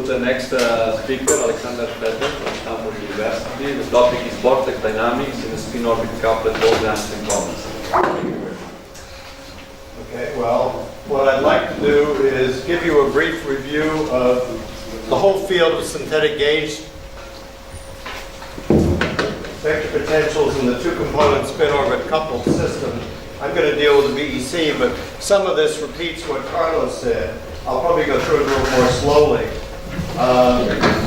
The next speaker, Alexander Fetter from Stanford University. The topic is vortex dynamics in a spin-orbit couplet Bose-Einstein comets. Okay, well, what I'd like to do is give you a brief review of the whole field of synthetic gauge vector potentials in the two-component spin-orbit coupled system. I'm going to deal with the VEC, but some of this repeats what Carlos said. I'll probably go through it a little more slowly.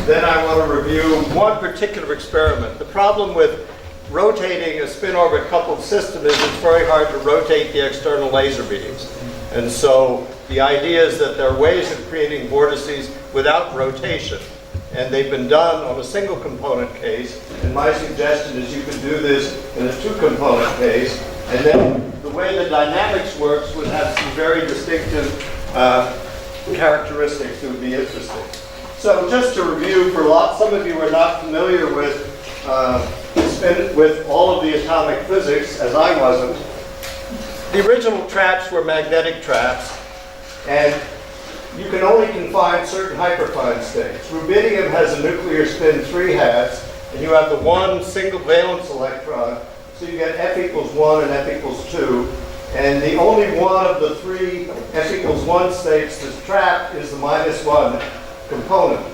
Then I want to review one particular experiment. The problem with rotating a spin-orbit coupled system is it's very hard to rotate the external laser beams. And so the idea is that there are ways of creating vortices without rotation. And they've been done on a single component case. And my suggestion is you could do this in a two-component case. And then the way the dynamics works would have some very distinctive characteristics that would be interesting. So just to review, for some of you are not familiar with all of the atomic physics, as I wasn't. The original traps were magnetic traps, and you can only confine certain hyperfine states. Rubidium has a nuclear spin 3 halves, and you have the one single valence electron, so you get F equals 1 and F equals 2. And the only one of the three F equals 1 states that's trapped is the -1 component.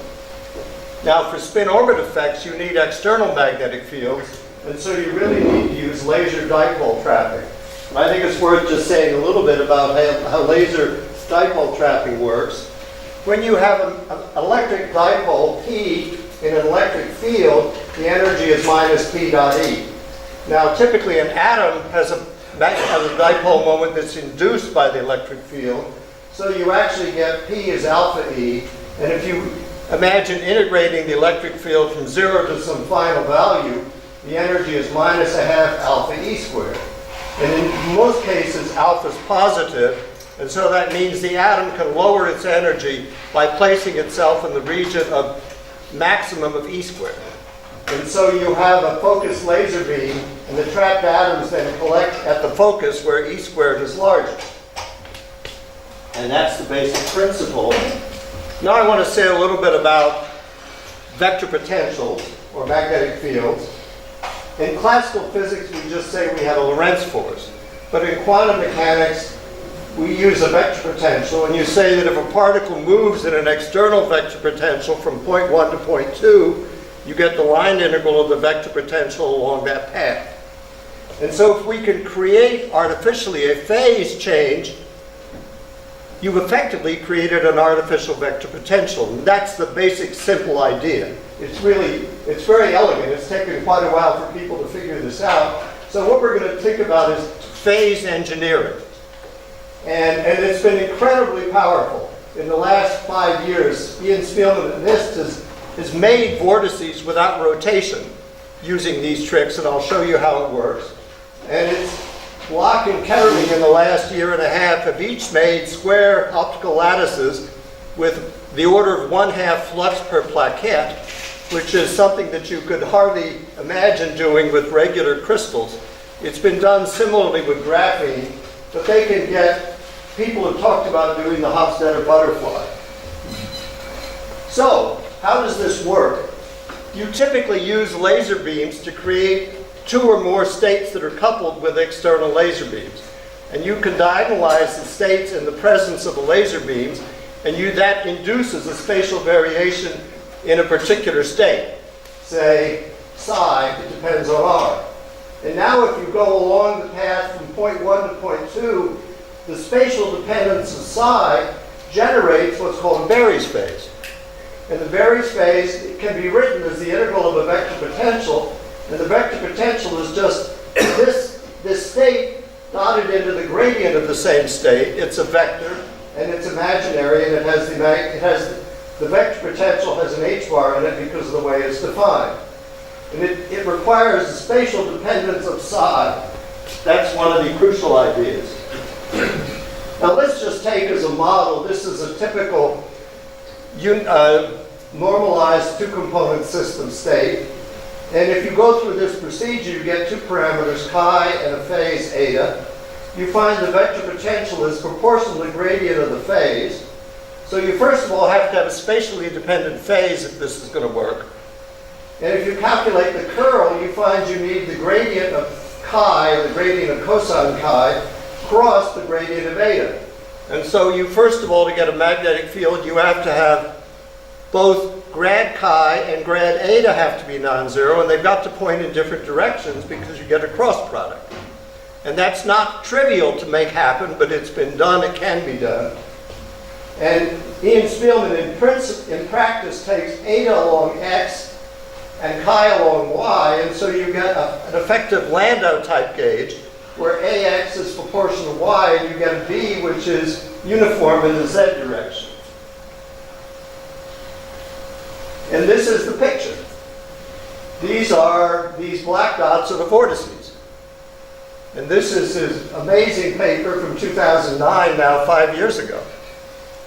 Now for spin-orbit effects, you need external magnetic fields, and so you really need to use laser dipole trapping. And I think it's worth just saying a little bit about how laser dipole trapping works. When you have an electric dipole, P, in an electric field, the energy is minus P dot E. Now typically an atom has a dipole moment that's induced by the electric field, so you actually get P as alpha E, and if you imagine integrating the electric field from 0 to some final value, the energy is minus a half alpha E squared. And in most cases, alpha is positive, and so that means the atom can lower its energy by placing itself in the region of maximum of E squared. And so you have a focused laser beam, and the trapped atoms then collect at the focus where E squared is larger. And that's the basic principle. Now I want to say a little bit about vector potentials, or magnetic fields. In classical physics, we just say we have a Lorentz force. But in quantum mechanics, we use a vector potential, and you say that if a particle moves in an external vector potential from point 1 to point 2, you get the line integral of the vector potential along that path. And so if we can create artificially a phase change, you've effectively created an artificial vector potential. And that's the basic simple idea. It's very elegant. It's taken quite a while for people to figure this out. So what we're going to think about is phase engineering. And it's been incredibly powerful. In the last 5 years, Ian Spielman and NIST has made vortices without rotation using these tricks, and I'll show you how it works. And it's Bloch and Ketterling in the last year and a half have each made square optical lattices with the order of 1/2 flux per plaquette, which is something that you could hardly imagine doing with regular crystals. It's been done similarly with graphene, but they can get, people have talked about doing the Hofstadter butterfly. So, how does this work? You typically use laser beams to create 2 or more states that are coupled with external laser beams. And you can diagonalize the states in the presence of the laser beams, and that induces a spatial variation in a particular state. Say, psi, it depends on R. And now if you go along the path from point 1 to point 2, the spatial dependence of psi generates what's called a Berry's phase. And the Berry's phase can be written as the integral of a vector potential, and the vector potential is just this state dotted into the gradient of the same state. It's a vector, and it's imaginary, and the vector potential has an h-bar in it because of the way it's defined. And it requires the spatial dependence of psi. That's one of the crucial ideas. Now let's just take as a model, this is a typical normalized two-component system state. And if you go through this procedure, you get 2 parameters, chi and a phase eta. You find the vector potential is proportional to the gradient of the phase. So you first of all have to have a spatially dependent phase if this is going to work. And if you calculate the curl, you find you need the gradient of chi, or the gradient of cosine chi, cross the gradient of eta. And so you first of all, to get a magnetic field, you have to have both grad chi and grad eta have to be non-zero, and they've got to point in different directions because you get a cross product. And that's not trivial to make happen, but it's been done, it can be done. And Ian Spielman in practice takes eta along x and chi along y, and so you get an effective Landau type gauge where ax is proportional to y, and you get a b which is uniform in the z direction. And this is the picture. These black dots are the vortices. And this is his amazing paper from 2009, now 5 years ago.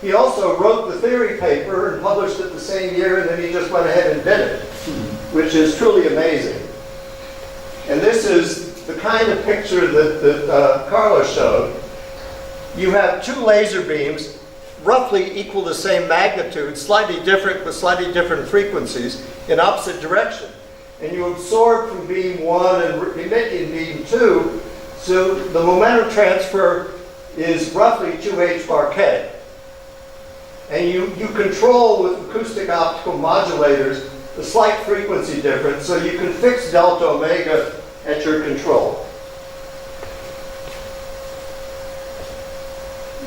He also wrote the theory paper and published it the same year, and then he just went ahead and did it, which is truly amazing. And this is the kind of picture that Carlos showed. You have two laser beams, roughly equal the same magnitude, slightly different with slightly different frequencies in opposite direction. And you absorb from beam 1 and emit in beam 2, so the momentum transfer is roughly 2h bar k. And you control with acoustic optical modulators the slight frequency difference, so you can fix delta omega at your control.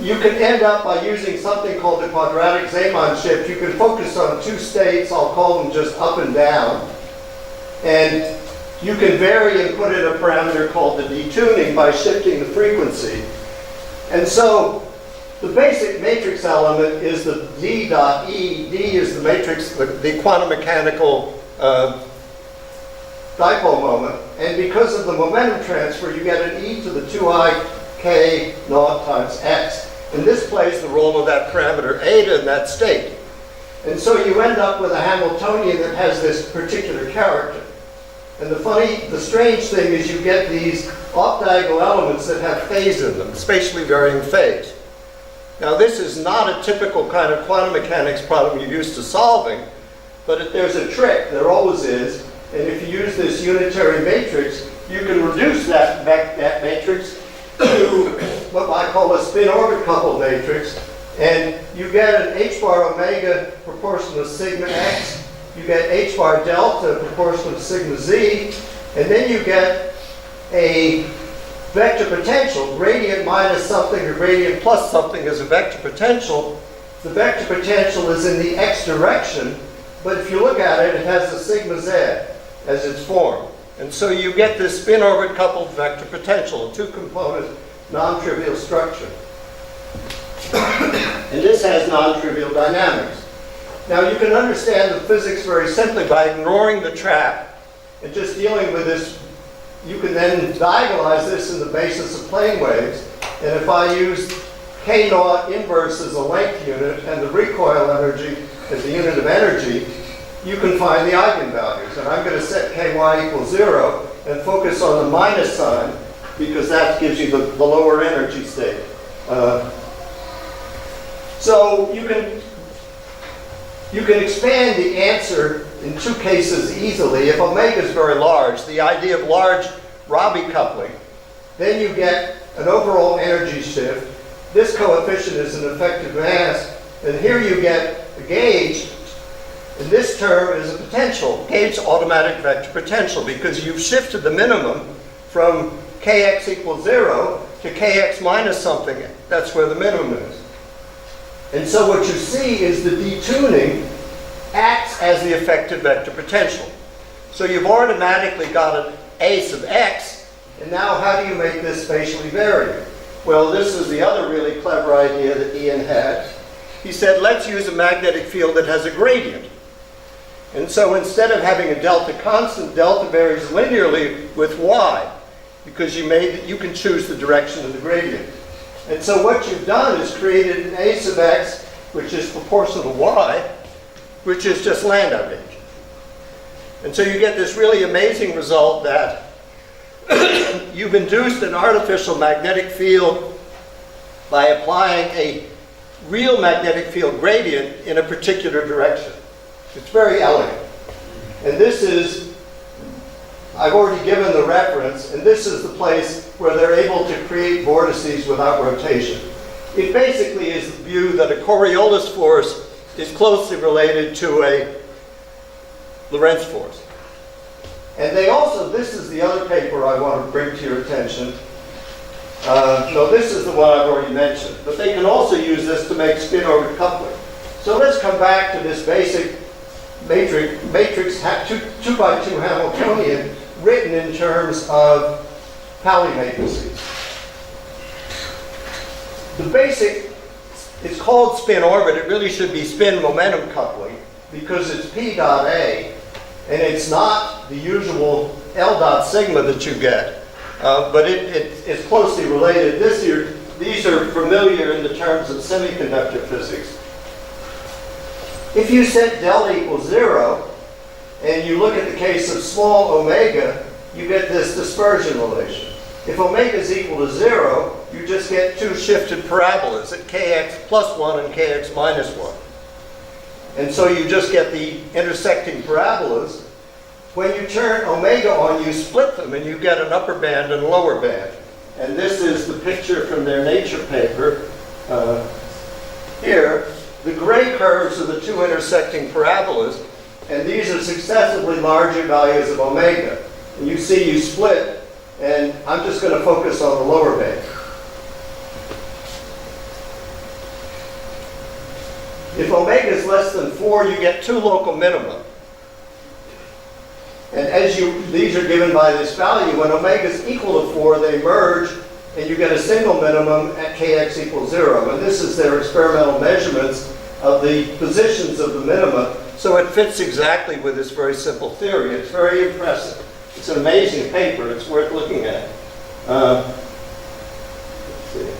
You can end up by using something called the quadratic Zeeman shift. You can focus on two states, I'll call them just up and down. And you can vary and put in a parameter called the detuning by shifting the frequency. And so the basic matrix element is the d dot e. D is the matrix, the quantum mechanical dipole moment. And because of the momentum transfer, you get an e to the 2i k naught times x. And this plays the role of that parameter eta in that state. And so you end up with a Hamiltonian that has this particular character. And the strange thing is you get these off-diagonal elements that have phase in them, spatially varying phase. Now this is not a typical kind of quantum mechanics problem you're used to solving, but there's a trick, there always is, and if you use this unitary matrix, you can reduce that matrix to what I call a spin-orbit coupled matrix, and you get an h bar omega proportional to sigma x, you get h bar delta proportional to sigma z, and then you get a vector potential, gradient minus something or gradient plus something is a vector potential. The vector potential is in the x direction, but if you look at it, it has the sigma z as its form. And so you get this spin-orbit coupled vector potential, a two-component non-trivial structure. And this has non-trivial dynamics. Now you can understand the physics very simply by ignoring the trap and just dealing with this. You can then diagonalize this in the basis of plane waves. And if I use k naught inverse as a length unit and the recoil energy as a unit of energy, you can find the eigenvalues. And I'm going to set ky equals 0 and focus on the minus sign because that gives you the lower energy state. So you can expand the answer in two cases easily. If omega is very large, the idea of large Rabi coupling, then you get an overall energy shift. This coefficient is an effective mass, and here you get a gauge, and this term is a potential, gauge automatic vector potential, because you've shifted the minimum from kx equals 0 to kx minus something. That's where the minimum is. And so what you see is the detuning acts as the effective vector potential. So you've automatically got an a sub x, and now how do you make this spatially variant? Well, this is the other really clever idea that Ian had. He said, let's use a magnetic field that has a gradient. And so instead of having a delta constant, delta varies linearly with y, because you can choose the direction of the gradient. And so what you've done is created an a sub x, which is proportional to y, which is just Landau gauge. And so you get this really amazing result that you've induced an artificial magnetic field by applying a real magnetic field gradient in a particular direction. It's very elegant. And this is, I've already given the reference, and this is the place where they're able to create vortices without rotation. It basically is the view that a Coriolis force is closely related to a Lorentz force. And they also, this is the other paper I want to bring to your attention. No, this is the one I've already mentioned. But they can also use this to make spin-orbit coupling. So let's come back to this basic matrix 2 by 2 Hamiltonian written in terms of Pauli matrices. The basic, it's called spin orbit. It really should be spin momentum coupling because it's P dot A, and it's not the usual L dot sigma that you get, but it's closely related. These are familiar in the terms of semiconductor physics. If you set delta equals 0, and you look at the case of small omega, you get this dispersion relation. If omega is equal to 0, you just get two shifted parabolas at kx plus 1 and kx minus 1. And so you just get the intersecting parabolas. When you turn omega on, you split them, and you get an upper band and a lower band. And this is the picture from their Nature paper here. The gray curves are the two intersecting parabolas, and these are successively larger values of omega. And you see you split, and I'm just going to focus on the lower band. If omega is less than 4, you get two local minima. And these are given by this value. When omega is equal to 4, they merge, and you get a single minimum at kx equals 0. And this is their experimental measurements of the positions of the minima. So it fits exactly with this very simple theory. It's very impressive. It's an amazing paper. It's worth looking at. Let's see.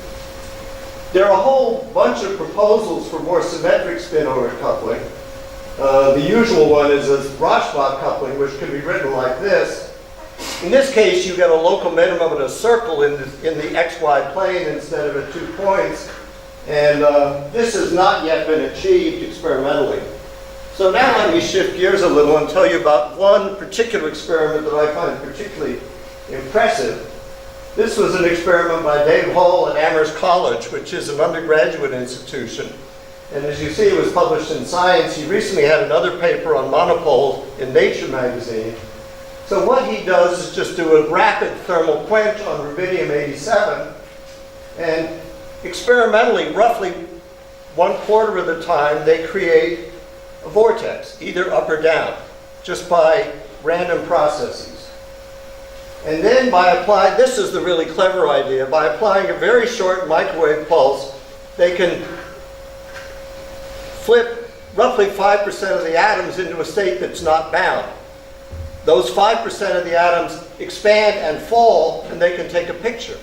There are a whole bunch of proposals for more symmetric spin-orbit coupling. The usual one is a Rashba coupling, which can be written like this. In this case, you get a local minimum in a circle in the xy plane instead of at 2 points. And this has not yet been achieved experimentally. So now let me shift gears a little and tell you about one particular experiment that I find particularly impressive. This was an experiment by Dave Hall at Amherst College, which is an undergraduate institution. And as you see, it was published in Science. He recently had another paper on monopoles in Nature magazine. So what he does is just do a rapid thermal quench on rubidium-87, and experimentally, roughly 1/4 of the time, they create a vortex, either up or down, just by random processes. And then by applying, this is the really clever idea, by applying a very short microwave pulse, they can flip roughly 5% of the atoms into a state that's not bound. Those 5% of the atoms expand and fall, and they can take a picture.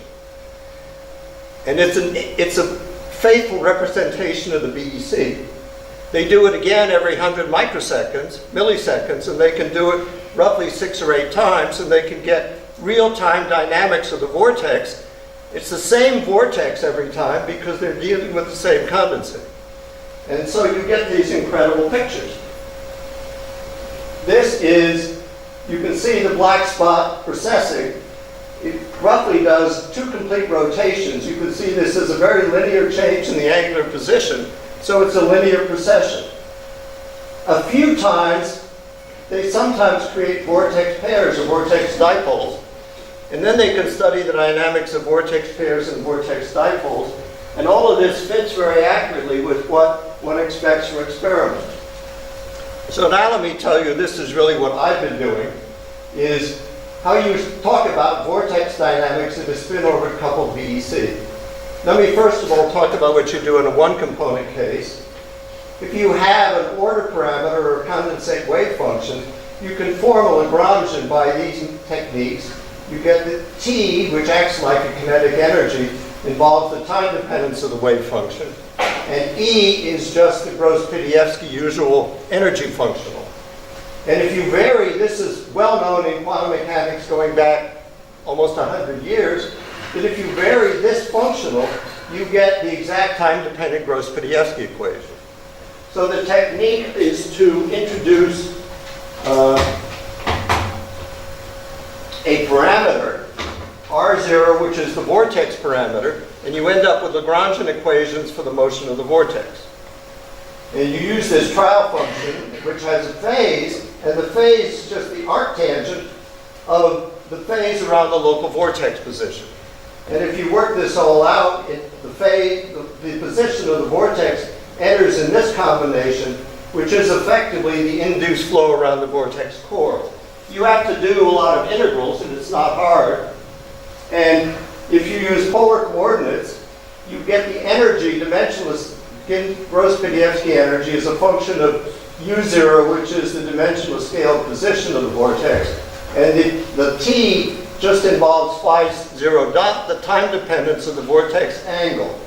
And it's a faithful representation of the BEC. They do it again every 100 milliseconds, and they can do it roughly 6 or 8 times, and they can get real-time dynamics of the vortex. It's the same vortex every time because they're dealing with the same condensate. And so you get these incredible pictures. This is, you can see the black spot processing. It roughly does 2 complete rotations. You can see this is a very linear change in the angular position, so it's a linear precession. A few times, they sometimes create vortex pairs or vortex dipoles, and then they can study the dynamics of vortex pairs and vortex dipoles, and all of this fits very accurately with what one expects from experiment. So now let me tell you, this is really what I've been doing, is how you talk about vortex dynamics in a spin-orbit coupled BEC. Let me first of all talk about what you do in a one-component case. If you have an order parameter or a condensate wave function, you can form a Lagrangian by these techniques. You get the T, which acts like a kinetic energy, involves the time dependence of the wave function. And E is just the Gross-Pitievsky usual energy functional. And if you vary, this is well known in quantum mechanics going back almost 100 years, that if you vary this functional, you get the exact time-dependent Gross-Pedievsky equation. So the technique is to introduce a parameter, R0, which is the vortex parameter, and you end up with Lagrangian equations for the motion of the vortex. And you use this trial function, which has a phase, and the phase is just the arctangent of the phase around the local vortex position. And if you work this all out, the position of the vortex enters in this combination, which is effectively the induced flow around the vortex core. You have to do a lot of integrals, and it's not hard. And if you use polar coordinates, you get the energy, dimensionless Gross-Pedievsky energy, as a function of U0, which is the dimensionless scale position of the vortex. And the T just involves phi 0 dot, the time dependence of the vortex angle.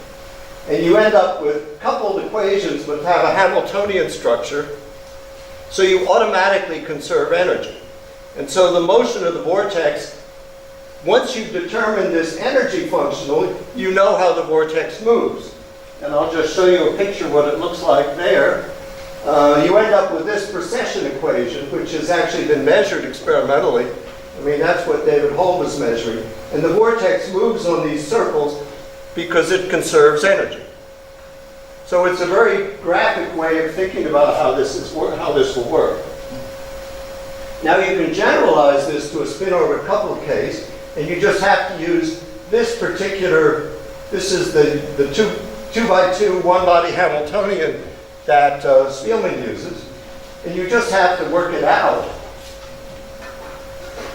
And you end up with coupled equations that have a Hamiltonian structure, so you automatically conserve energy. And so the motion of the vortex, once you've determined this energy functional, you know how the vortex moves. And I'll just show you a picture of what it looks like there. You end up with this precession equation, which has actually been measured experimentally. I mean, that's what David Hull was measuring. And the vortex moves on these circles because it conserves energy. So it's a very graphic way of thinking about how this will work. Now you can generalize this to a spin-orbit coupled case, and you just have to use this particular, this is the 2x2 one-body Hamiltonian that Spielman uses, and you just have to work it out.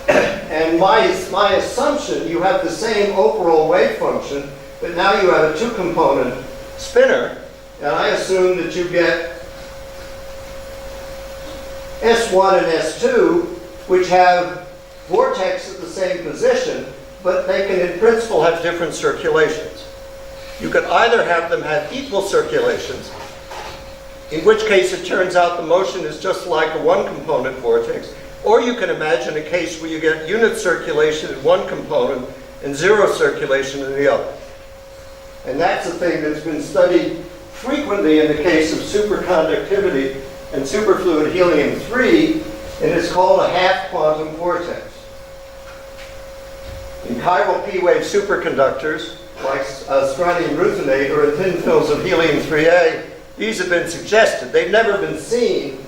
And my assumption, you have the same overall wave function, but now you have a two-component spinner, and I assume that you get S1 and S2, which have vortex at the same position, but they can in principle have different circulations. You could either have them have equal circulations, in which case it turns out the motion is just like a one-component vortex, or you can imagine a case where you get unit circulation in one component and zero circulation in the other. And that's a thing that's been studied frequently in the case of superconductivity and superfluid helium-3, and it's called a half-quantum vortex. In chiral P-wave superconductors, like strontium ruthenate or in thin films of helium-3A, these have been suggested. They've never been seen.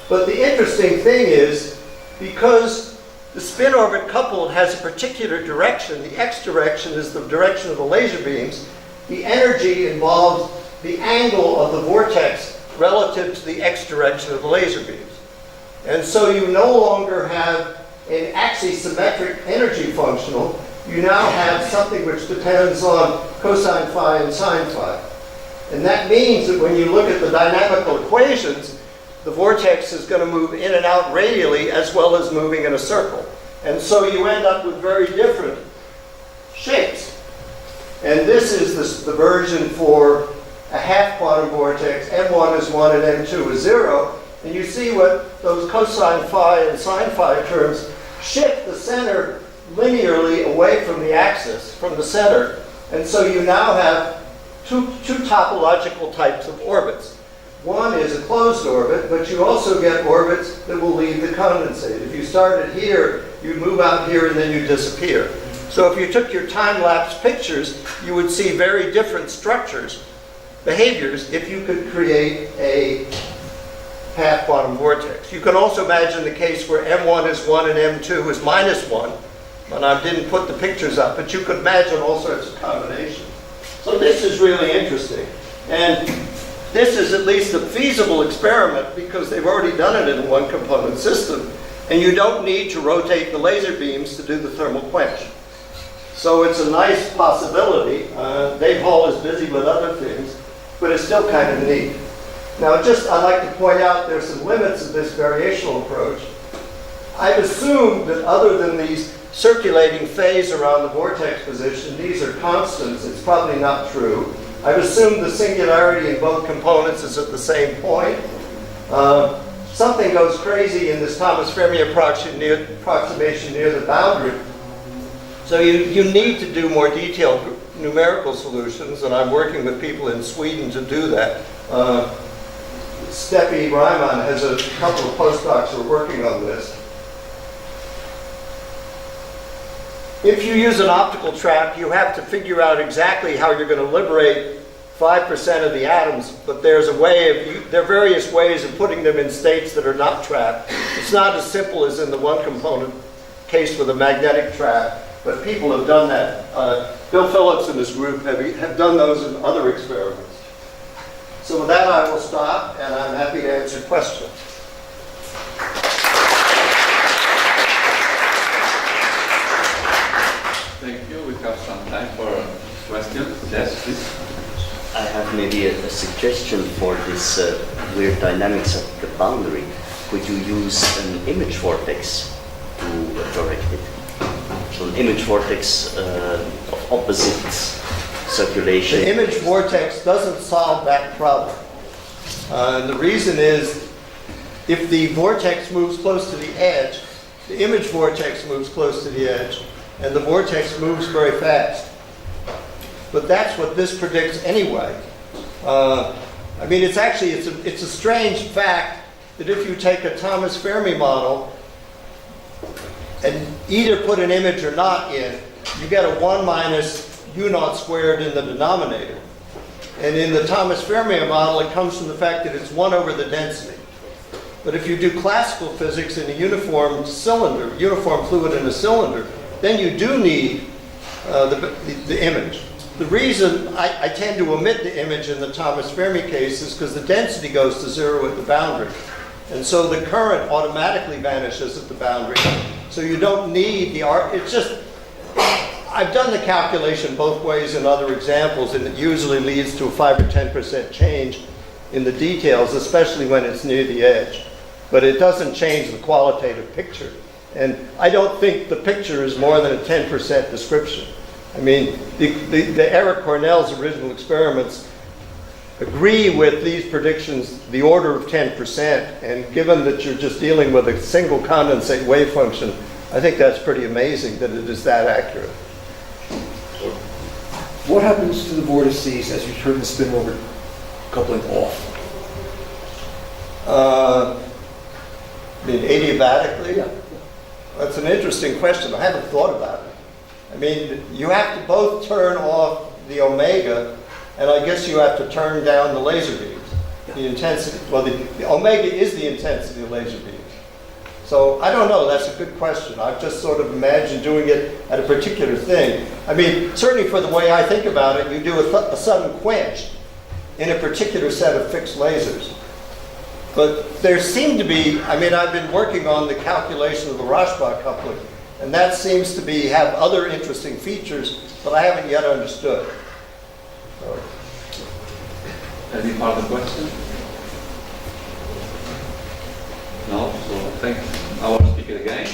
But the interesting thing is, because the spin-orbit coupled has a particular direction, the x direction is the direction of the laser beams, the energy involves the angle of the vortex relative to the x direction of the laser beams. And so you no longer have an axisymmetric energy functional. You now have something which depends on cosine phi and sine phi. And that means that when you look at the dynamical equations, the vortex is going to move in and out radially as well as moving in a circle. And so you end up with very different shapes. And this is the version for a half-quantum vortex. M1 is 1 and M2 is 0. And you see what those cosine phi and sine phi terms shift the center linearly away from the axis, from the center. And so you now have two topological types of orbits. One is a closed orbit, but you also get orbits that will leave the condensate. If you started here, you move out here and then you disappear. So if you took your time-lapse pictures, you would see very different structures, behaviors, if you could create a half-quantum vortex. You can also imagine the case where M1 is 1 and M2 is minus 1. And I didn't put the pictures up, but you could imagine all sorts of combinations. So this is really interesting. And this is at least a feasible experiment because they've already done it in a one-component system. And you don't need to rotate the laser beams to do the thermal quench. So it's a nice possibility. Dave Hall is busy with other things, but it's still kind of neat. Now, I'd like to point out there's some limits of this variational approach. I've assumed that other than these circulating phase around the vortex position, these are constants. It's probably not true. I've assumed the singularity in both components is at the same point. Something goes crazy in this Thomas Fermi approximation near the boundary. So you need to do more detailed numerical solutions, and I'm working with people in Sweden to do that. Steffi Ryman has a couple of postdocs who are working on this. If you use an optical trap, you have to figure out exactly how you're going to liberate 5% of the atoms, but there are various ways of putting them in states that are not trapped. It's not as simple as in the one component case with a magnetic trap, but people have done that. Bill Phillips and his group have done those in other experiments. So with that, I will stop, and I'm happy to answer questions. Thank you. We have some time for questions. Yes, please. I have maybe a suggestion for this weird dynamics of the boundary. Could you use an image vortex to direct it? So an image vortex of opposite circulation. The image vortex doesn't solve that problem. And the reason is, if the vortex moves close to the edge, the image vortex moves close to the edge, and the vortex moves very fast. But that's what this predicts anyway. I mean, it's a strange fact that if you take a Thomas Fermi model and either put an image or not in, you get a 1 minus u naught squared in the denominator. And in the Thomas Fermi model, it comes from the fact that it's 1 over the density. But if you do classical physics in a uniform cylinder, uniform fluid in a cylinder, then you do need the image. The reason I tend to omit the image in the Thomas Fermi case is because the density goes to 0 at the boundary. And so the current automatically vanishes at the boundary. So you don't need the art. It's just, I've done the calculation both ways in other examples, and it usually leads to a 5 or 10% change in the details, especially when it's near the edge. But it doesn't change the qualitative picture. And I don't think the picture is more than a 10% description. I mean, the Eric Cornell's original experiments agree with these predictions the order of 10%, and given that you're just dealing with a single condensate wave function, I think that's pretty amazing that it is that accurate. What happens to the vortices as you turn the spin orbit coupling off? I mean, adiabatically? Yeah. That's an interesting question. I haven't thought about it. I mean, you have to both turn off the omega, and I guess you have to turn down the laser beams. The intensity, well, the omega is the intensity of laser beams. So I don't know, that's a good question. I've just sort of imagined doing it at a particular thing. I mean, certainly for the way I think about it, you do a sudden quench in a particular set of fixed lasers. But there seem to be, I mean, I've been working on the calculation of the Rashba coupling, and that seems to have other interesting features, but I haven't yet understood. So. Any further questions? No? So thank our speaker again.